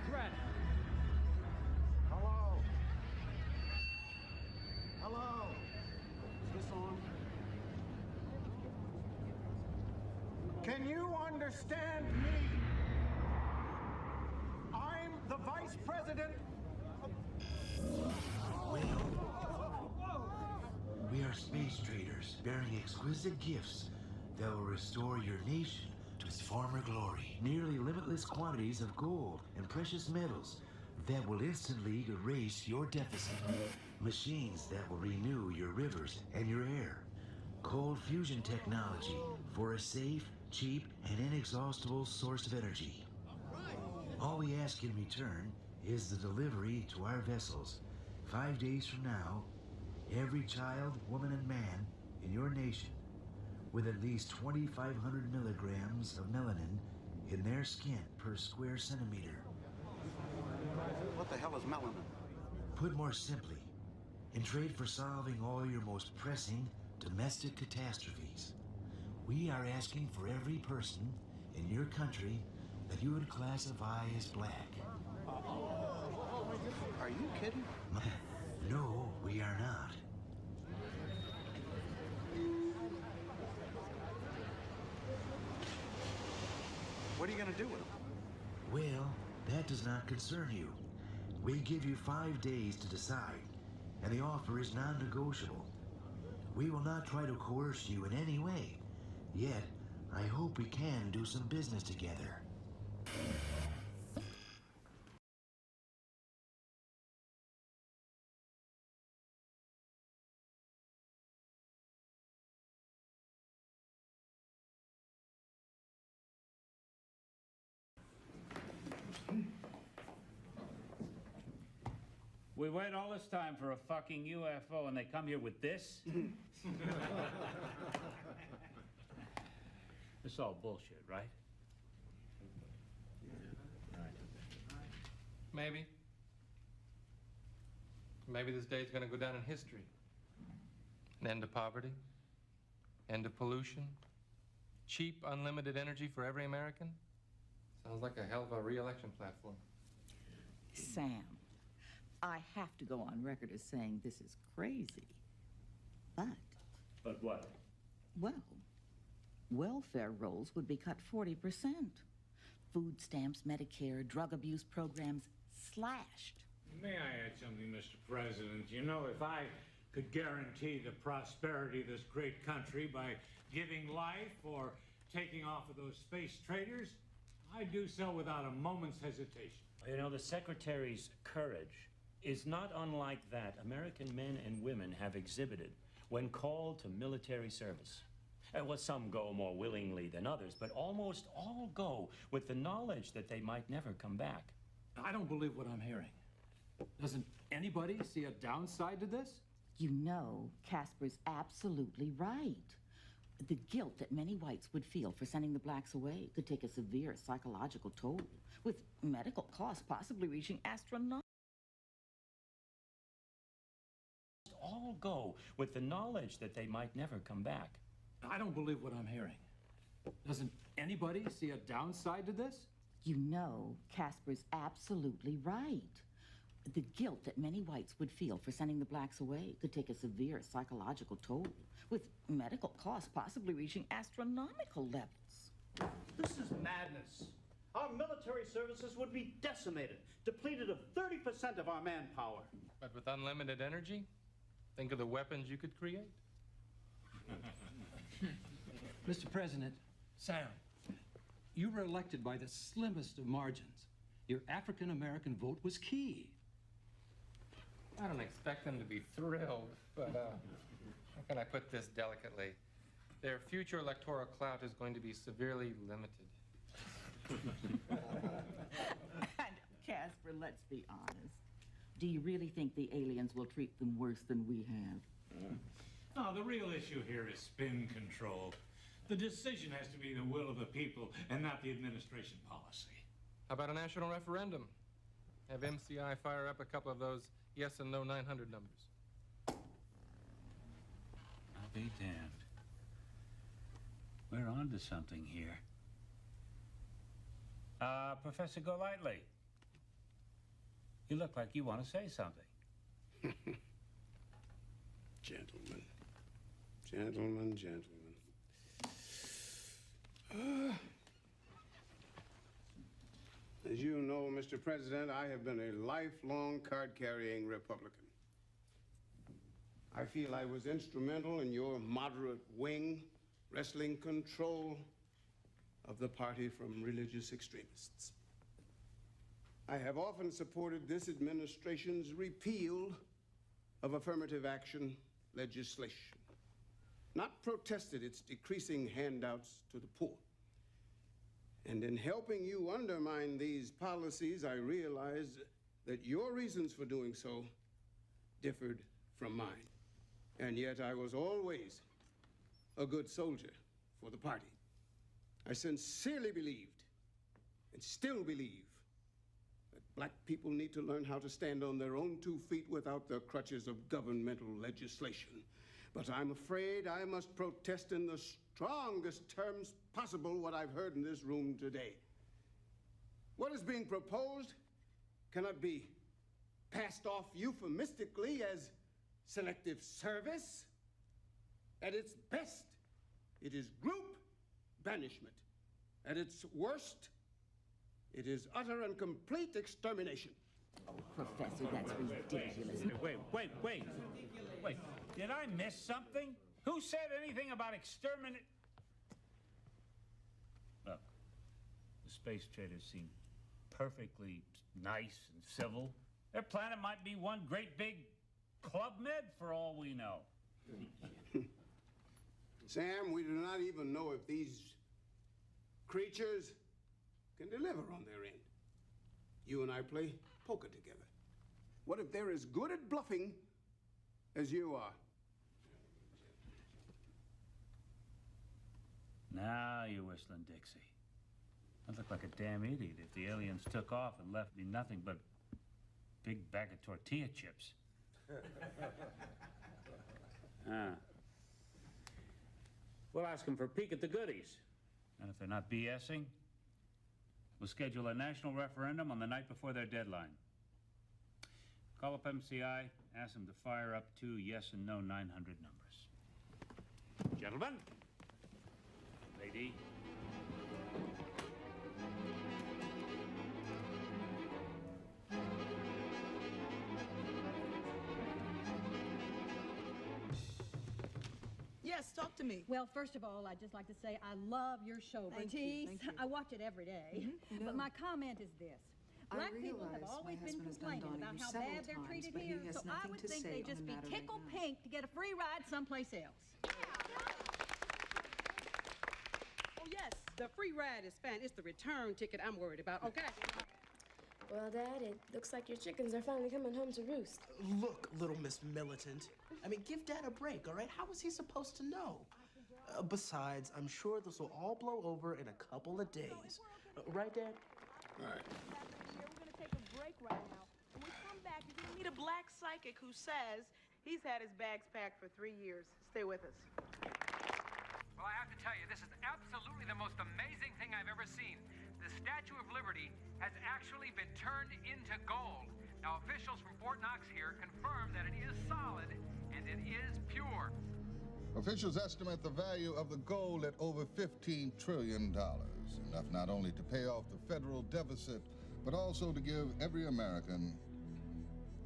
Threat. Hello? Hello? Is this on? Can you understand me? I'm the Vice President. We are space traders bearing exquisite gifts that will restore your nation to its former glory. Nearly limitless quantities of gold and precious metals that will instantly erase your deficit. Machines that will renew your rivers and your air. Cold fusion technology for a safe, cheap, and inexhaustible source of energy. All we ask in return is the delivery to our vessels 5 days from now. Every child, woman, and man in your nation with at least 2,500 milligrams of melanin in their skin per square centimeter. What the hell is melanin? Put more simply, in trade for solving all your most pressing domestic catastrophes, we are asking for every person in your country that you would classify as black. Are you kidding? No, we are not. What are you going to do with them? Well, that does not concern you. We give you 5 days to decide, and the offer is non-negotiable. We will not try to coerce you in any way, yet I hope we can do some business together. We wait all this time for a fucking UFO and they come here with this? It's all bullshit, right? Maybe. Maybe this day's gonna go down in history. An end to poverty, end to pollution, cheap, unlimited energy for every American. Sounds like a hell of a re-election platform. Sam, I have to go on record as saying this is crazy. But, But what? well, welfare rolls would be cut 40%. Food stamps, Medicare, drug abuse programs slashed. May I add something, Mr. President? You know, if I could guarantee the prosperity of this great country by giving life or taking off of those space traders, I'd do so without a moment's hesitation. You know, the Secretary's courage is not unlike that American men and women have exhibited when called to military service. Well, some go more willingly than others, but almost all go with the knowledge that they might never come back. I don't believe what I'm hearing. Doesn't anybody see a downside to this? You know, Casper's absolutely right. The guilt that many whites would feel for sending the blacks away could take a severe psychological toll, with medical costs possibly reaching astronomical. All go with the knowledge that they might never come back. I don't believe what I'm hearing. Doesn't anybody see a downside to this? You know, Casper's absolutely right. The guilt that many whites would feel for sending the blacks away could take a severe psychological toll, with medical costs possibly reaching astronomical levels. This is madness. Our military services would be decimated, depleted of 30% of our manpower. But with unlimited energy, think of the weapons you could create. Mr. President, Sam, you were elected by the slimmest of margins. Your African-American vote was key. I don't expect them to be thrilled, but how can I put this delicately? Their future electoral clout is going to be severely limited. And Casper, let's be honest. Do you really think the aliens will treat them worse than we have? No, the real issue here is spin control. The decision has to be the will of the people and not the administration policy. How about a national referendum? Have MCI fire up a couple of those yes and no 900 numbers. I'll be damned. We're on to something here. Professor Golightly, you look like you want to say something. Gentlemen. Gentlemen, gentlemen. As you know, Mr. President, I have been a lifelong card-carrying Republican. I feel I was instrumental in your moderate wing wresting control of the party from religious extremists. I have often supported this administration's repeal of affirmative action legislation, not protested its decreasing handouts to the poor. And in helping you undermine these policies, I realized that your reasons for doing so differed from mine. And yet I was always a good soldier for the party. I sincerely believed, and still believe, that black people need to learn how to stand on their own 2 feet without the crutches of governmental legislation. But I'm afraid I must protest in the strongest terms possible what I've heard in this room today. What is being proposed cannot be passed off euphemistically as selective service. At its best, it is group banishment. At its worst, it is utter and complete extermination. Oh, Professor, that's ridiculous. Wait. Did I miss something? Who said anything about exterminate? Look, the space traders seem perfectly nice and civil. Their planet might be one great big Club Med for all we know. Sam, we do not even know if these creatures can deliver on their end. You and I play poker together. What if they're as good at bluffing as you are? Now you're whistling Dixie. I'd look like a damn idiot if the aliens took off and left me nothing but a big bag of tortilla chips. We'll ask them for a peek at the goodies. And if they're not BSing, we'll schedule a national referendum on the night before their deadline. Call up MCI, ask them to fire up 2 yes and no 900 numbers. Gentlemen, lady. Yes, talk to me. Well, first of all, I'd just like to say I love your show, Thank you, Bertice. thank you. I watch it every day. No. But my comment is this. Black people have realize always my been husband has done complaining about Donahue how several bad they're times, treated but he here, has so I nothing would to think say they'd on just the be matter right tickled now. pink to get a free ride someplace else. The free ride is fine. It's the return ticket I'm worried about, okay? Well, Dad, it looks like your chickens are finally coming home to roost. Look, little Miss Militant. I mean, give Dad a break, all right? How was he supposed to know? Besides, I'm sure this will all blow over in a couple of days. Right, Dad? Right. We're gonna take a break right now. When we come back, you're gonna meet a black psychic who says he's had his bags packed for 3 years. Stay with us. Well, I have to tell you, this is absolutely the most amazing thing I've ever seen. The Statue of Liberty has actually been turned into gold. Now, officials from Fort Knox here confirm that it is solid and it is pure. Officials estimate the value of the gold at over $15 trillion, enough not only to pay off the federal deficit, but also to give every American,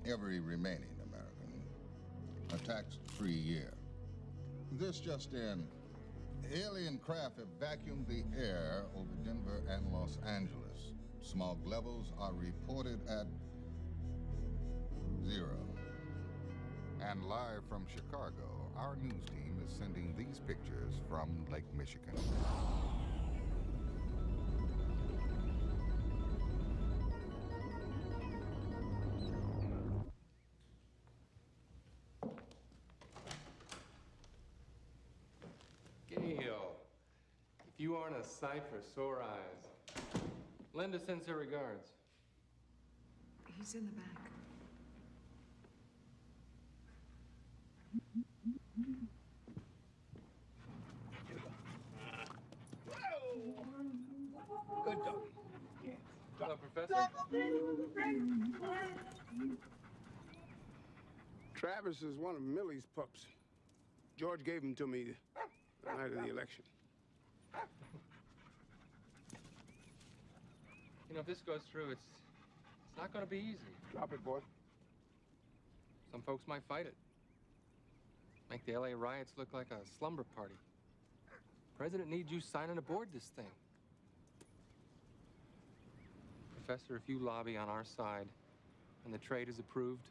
every remaining American, a tax-free year. This just in, alien craft have vacuumed the air over Denver and Los Angeles. Smog levels are reported at 0. And live from Chicago, our news team is sending these pictures from Lake Michigan. Gail, if you aren't a sight for sore eyes, Linda sends her regards. He's in the back. Good dog. Hello, Professor. Travis is one of Millie's pups. George gave him to me the night of the election. You know, if this goes through, it's not going to be easy. Drop it, boy. Some folks might fight it. Make the LA riots look like a slumber party. The president needs you signing aboard this thing. Professor, if you lobby on our side and the trade is approved,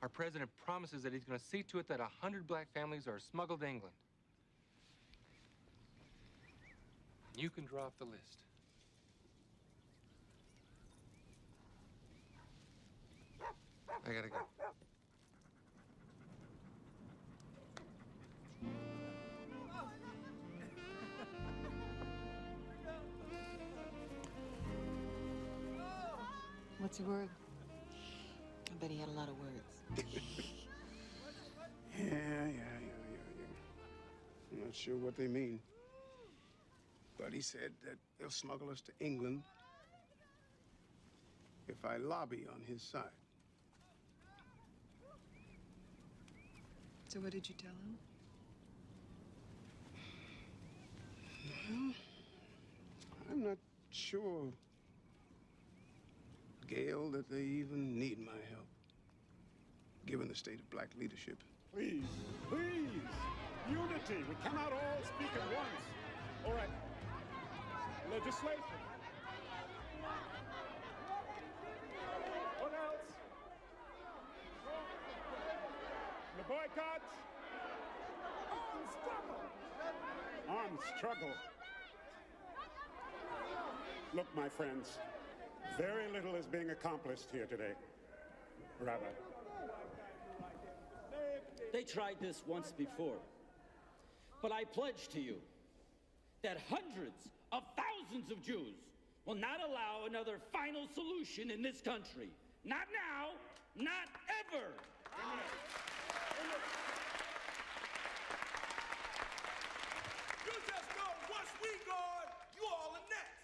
our president promises that he's going to see to it that 100 black families are smuggled to England. You can draw off the list. I gotta go. What's the word? I bet he had a lot of words. Yeah. I'm not sure what they mean. But he said that they'll smuggle us to England if I lobby on his side. So what did you tell him? Well, I'm not sure, Gail, that they even need my help, given the state of black leadership. Please, please, unity. We cannot all speak at once. All right. Legislation. What else? The boycott. Armed struggle. Armed struggle. Look, my friends, very little is being accomplished here today. Rabbi. They tried this once before. But I pledge to you that hundreds of thousands of Jews will not allow another final solution in this country. Not now, not ever. You just know once we gone, you all are next.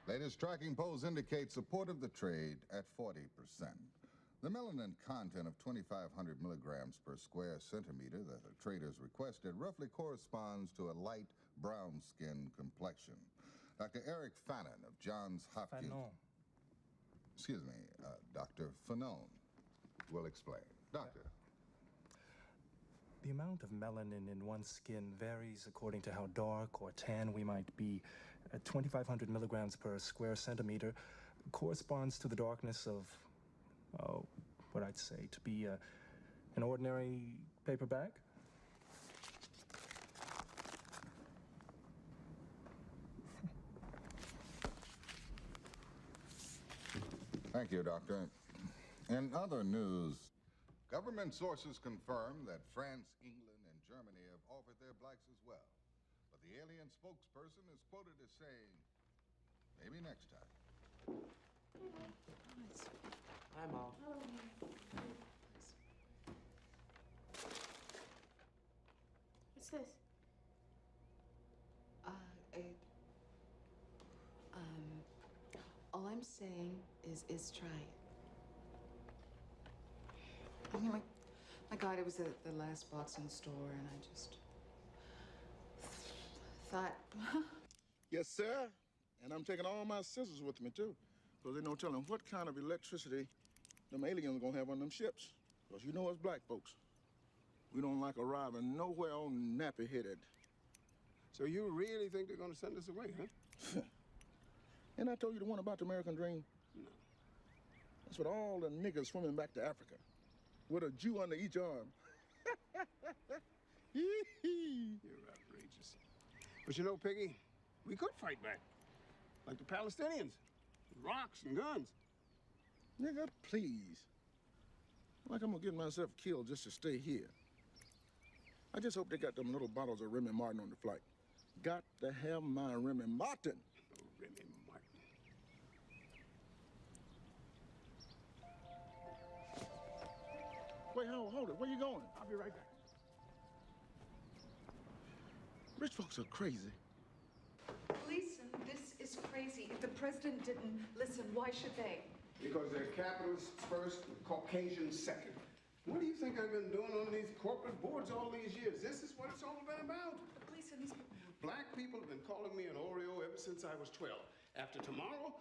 Latest tracking polls indicate support of the trade at 40%. The melanin content of 2,500 milligrams per square centimeter that the traders requested roughly corresponds to a light brown skin complexion. Dr. Eric Fannin of Johns Hopkins... Dr. Fanone will explain. Doctor. The amount of melanin in one's skin varies according to how dark or tan we might be. 2,500 milligrams per square centimeter corresponds to the darkness of, what I'd say to be an ordinary paper bag. Thank you, Doctor. In other news, government sources confirm that France, England, and Germany have offered their blacks as well. But the alien spokesperson is quoted as saying, maybe next time. Hi, Mom. What's this? All I'm saying is try it. I mean, my God, it was the last box in the store, and I just thought. Yes, sir. And I'm taking all my scissors with me, too. Because there's no telling what kind of electricity them aliens are going to have on them ships. Because you know us black folks, we don't like arriving nowhere all nappy-headed. So you really think they're going to send us away, huh? And I told you the one about the American dream? No. That's what all the niggas swimming back to Africa with a Jew under each arm. You're outrageous. But you know, Piggy, we could fight back. Like the Palestinians. Rocks and guns. Nigga, please. Like I'm gonna get myself killed just to stay here. I just hope they got them little bottles of Remy Martin on the flight. Got to have my Remy Martin. Oh, Remy Martin. Wait, hold it. Where you going? I'll be right back. Rich folks are crazy. Gleason, this is crazy. If the president didn't listen, why should they? Because they're capitalists first and Caucasians second. What do you think I've been doing on these corporate boards all these years? This is what it's all been about. But Gleason, these Black people have been calling me an Oreo ever since I was 12. After tomorrow,